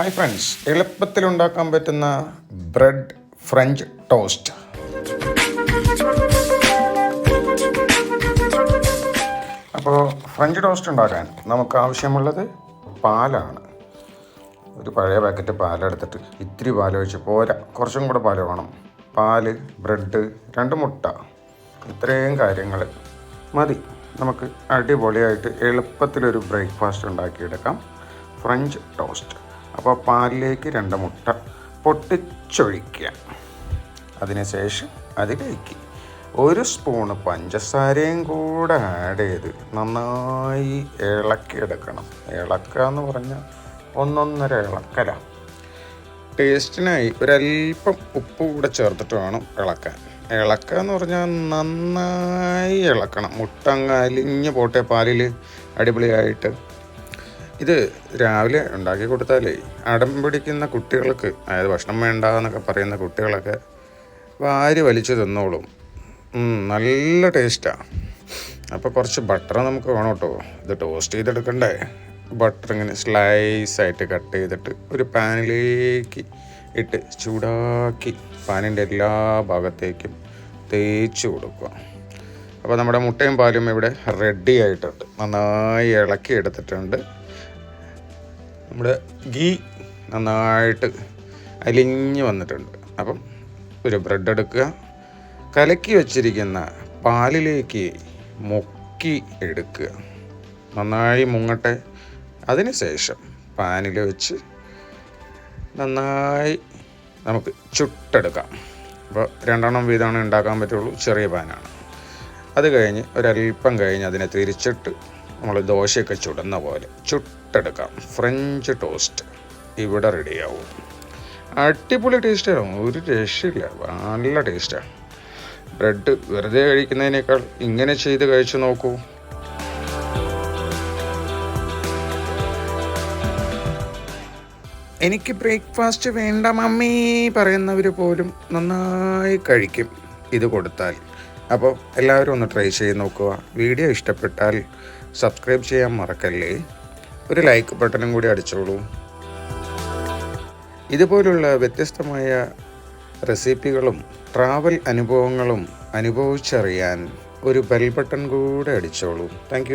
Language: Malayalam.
ഹായ് ഫ്രണ്ട്സ്, എളുപ്പത്തിൽ ഉണ്ടാക്കാൻ പറ്റുന്ന ബ്രെഡ് ഫ്രഞ്ച് ടോസ്റ്റ്. അപ്പോൾ ഫ്രഞ്ച് ടോസ്റ്റ് ഉണ്ടാക്കാൻ നമുക്ക് ആവശ്യമുള്ളത് പാലാണ്. ഒരു പഴയ പാക്കറ്റ് പാലെടുത്തിട്ട് ഇത്തിരി പാൽ ഒഴിച്ച് പോരാ, കുറച്ചും കൂടെ പാൽ വേണം. പാല്, ബ്രെഡ്, 2 മുട്ട, ഇത്രയും കാര്യങ്ങൾ മതി. നമുക്ക് അടിപൊളിയായിട്ട് എളുപ്പത്തിലൊരു ബ്രേക്ക്ഫാസ്റ്റ് ഉണ്ടാക്കിയെടുക്കാം, ഫ്രഞ്ച് ടോസ്റ്റ്. അപ്പോൾ പാലിലേക്ക് 2 മുട്ട പൊട്ടിച്ചൊഴിക്കുക. അതിനുശേഷം അതിലേക്ക് 1 സ്പൂണ് പഞ്ചസാരയും കൂടെ ആഡ് ചെയ്ത് നന്നായി ഇളക്കിയെടുക്കണം. ഇളക്കുക എന്ന് പറഞ്ഞാൽ 1.5 ഇളക്കല. ടേസ്റ്റിനായി ഒരല്പം ഉപ്പ് കൂടെ ചേർത്തിട്ട് വേണം ഇളക്കാൻ. ഇളക്കുക എന്ന് പറഞ്ഞാൽ നന്നായി ഇളക്കണം. മുട്ട അങ്ങ് അലിഞ്ഞ് പോട്ടെ പാലിൽ അടിപൊളിയായിട്ട്. ഇത് രാവിലെ ഉണ്ടാക്കി കൊടുത്താലേ അടം പിടിക്കുന്ന കുട്ടികൾക്ക്, അതായത് ഭക്ഷണം വേണ്ട എന്നൊക്കെ പറയുന്ന കുട്ടികളൊക്കെ വാരി വലിച്ചു തിന്നോളും. നല്ല ടേസ്റ്റാണ്. അപ്പോൾ കുറച്ച് ബട്ടർ നമുക്ക് വേണം കേട്ടോ. ഇത് ടോസ്റ്റ് ചെയ്തെടുക്കണ്ടേ. ബട്ടർ ഇങ്ങനെ സ്ലൈസായിട്ട് കട്ട് ചെയ്തിട്ട് ഒരു പാനിലേക്ക് ഇട്ട് ചൂടാക്കി പാനിൻ്റെ എല്ലാ ഭാഗത്തേക്കും തേച്ച് കൊടുക്കുക. അപ്പോൾ നമ്മുടെ മുട്ടയും പാലും ഇവിടെ റെഡി ആയിട്ടുണ്ട്. നന്നായി ഇളക്കി എടുത്തിട്ടുണ്ട്. നമ്മുടെ ഗീ നന്നായിട്ട് അലിഞ്ഞ് വന്നിട്ടുണ്ട്. അപ്പം ഒരു ബ്രെഡ് എടുക്കുക, കലക്കി വച്ചിരിക്കുന്ന പാലിലേക്ക് മുക്കി എടുക്കുക. നന്നായി മുങ്ങട്ടെ. അതിന് ശേഷം പാനിൽ വെച്ച് നന്നായി നമുക്ക് ചുട്ടെടുക്കാം. അപ്പോൾ 2 വീതമാണ് ഉണ്ടാക്കാൻ പറ്റുള്ളൂ, ചെറിയ പാനാണ്. അത് കഴിഞ്ഞ് ഒരല്പം കഴിഞ്ഞ് അതിനെ തിരിച്ചിട്ട് നമ്മൾ ദോശയൊക്കെ ചുടുന്ന പോലെ ചുട്ടെടുക്കാം. ഫ്രഞ്ച് ടോസ്റ്റ് ഇവിടെ റെഡിയാവും. അടിപൊളി ടേസ്റ്റാണ്, ഒരു രക്ഷയില്ല. നല്ല ടേസ്റ്റാണ്. ബ്രെഡ് വെറുതെ കഴിക്കുന്നതിനേക്കാൾ ഇങ്ങനെ ചെയ്ത് കഴിച്ചു നോക്കൂ. എനിക്ക് ബ്രേക്ക്ഫാസ്റ്റ് വേണ്ട മമ്മി പറയുന്നവർ പോലും നന്നായി കഴിക്കും ഇത് കൊടുത്താൽ. അപ്പോൾ എല്ലാവരും ഒന്ന് ട്രൈ ചെയ്ത് നോക്കുക. വീഡിയോ ഇഷ്ടപ്പെട്ടാൽ സബ്സ്ക്രൈബ് ചെയ്യാൻ മറക്കല്ലേ. ഒരു ലൈക്ക് ബട്ടണും കൂടി അടിച്ചോളൂ. ഇതുപോലുള്ള വ്യത്യസ്തമായ റെസിപ്പികളും ട്രാവൽ അനുഭവങ്ങളും അനുഭവിച്ചറിയാൻ ഒരു ബെൽ ബട്ടൺ കൂടെ അടിച്ചോളൂ. താങ്ക്